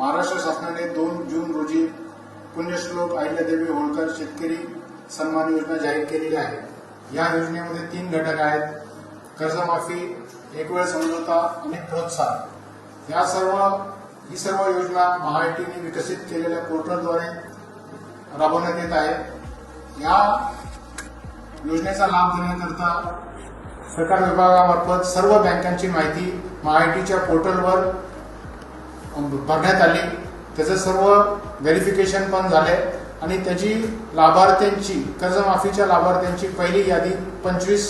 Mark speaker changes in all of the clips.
Speaker 1: महाराष्ट्र शासनाने 2 जून रोजी पुण्यश्लोक अहिल्यादेवी होळकर शेतकरी सन्मान योजना जाहीर केलेली आहे। या योजनेमध्ये 3 घटक आहेत: कर्जमाफी, एक वेळ समझोता आणि प्रोत्साहन। ही सर्व योजना महाआयटीने विकसित केलेल्या पोर्टलद्वारे राबवण्यात येत आहे। या योजनेचा लाभ देण्याकरता सरकार विभागामार्फत सर्व बँकांची माहिती महाआयटीच्या पोर्टलवर भरण्यात आली। त्याचं सर्व व्हेरिफिकेशन पण झाले आणि त्याची लाभार्थ्यांची कर्जमाफीच्या लाभार्थ्यांची पहिली यादी 25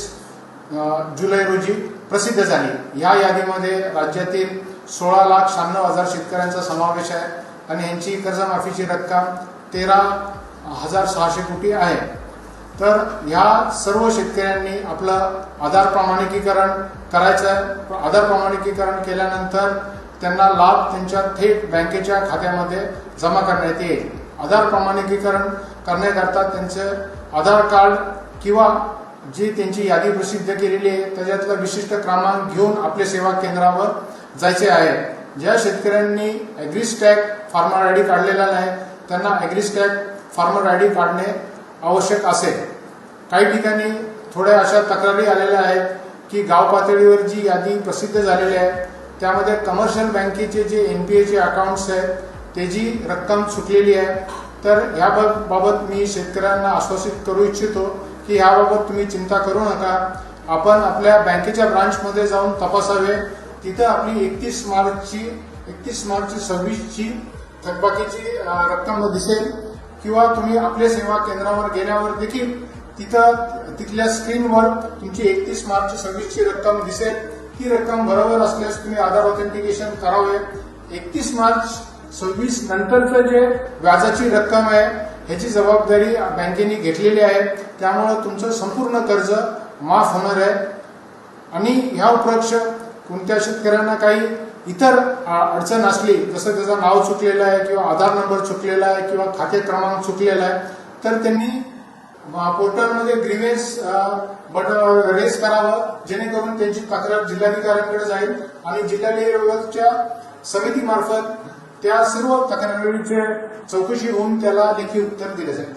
Speaker 1: जुलै रोजी प्रसिद्ध झाली। या यादीमध्ये राज्यातील 16,96,000 शेतकऱ्यांचा समावेश आहे आणि यांची कर्जमाफीची रक्कम 13,600 कोटी आहे। तर या सर्व शेतकऱ्यांनी आपलं आधार प्रमाणिकीकरण करायचं आहे। आधार प्रमाणिकीकरण केल्यानंतर त्यांना लाभ त्यांच्या थेट बँकेच्या खात्यामध्ये जमा करण्यात येईल। आधार प्रमाणिकीकरण करण्याकरता त्यांचे आधार कार्ड किंवा जी त्यांची यादी प्रसिद्ध केलेली आहे त्याच्यातला विशिष्ट क्रमांक घेऊन आपल्या सेवा केंद्रावर जायचे आहे। ज्या शेतकऱ्यांनी ॲग्रीस्टॅग फार्मर आयडी काढलेला नाही त्यांना ॲग्रीस्टॅग फार्मर आयडी काढणे आवश्यक असेल। काही ठिकाणी थोड्या अशा तक्रारी आलेल्या आहेत की गाव पातळीवर जी यादी प्रसिद्ध झालेली आहे त्यामध्ये कमर्शियल बँकेचे जे एनपीएचे अकाउंट्स आहेत त्याची रक्कम चुकलेली आहे। तर याबाबत मी शेतकऱ्यांना आश्वासित करू इच्छितो की याबाबत तुम्ही चिंता करू नका। आपण आपल्या बँकेच्या ब्रांचमध्ये जाऊन तपासावे। तिथं आपली 31 मार्च 26ची थकबाकीची रक्कम दिसेल किंवा तुम्ही आपल्या सेवा केंद्रावर गेल्यावर देखील तिथल्या स्क्रीनवर तुमची 31 मार्च 26ची रक्कम दिसेल। ही रक्कम बरोबर असल्यास तुम्ही आधार ऑथेंटिकेशन करावे। 31 मार्च 26 नंतरचं जे व्याजाची रक्कम आहे ह्याची जबाबदारी बँकेने घेतलेली आहे। त्यामुळे तुमचं संपूर्ण कर्ज माफ होणार आहे। आणि ह्या उपरांत कोणत्या शेतकऱ्यांना काही इतर अडचण असली जसं त्याचं नाव चुकलेलं आहे किंवा आधार नंबर चुकलेला आहे किंवा खाते क्रमांक चुकलेला आहे तर त्यांनी पोर्टलमध्ये ग्रीव्हन्स बटन रेस करावं जेणेकरून त्यांची तक्रार जिल्हाधिकाऱ्यांकडे जाईल आणि जिल्हाधिकाऱ्यांच्या समितीमार्फत त्या सर्व तक्रारींची चौकशी होऊन त्याला लेखी उत्तर दिले जाईल।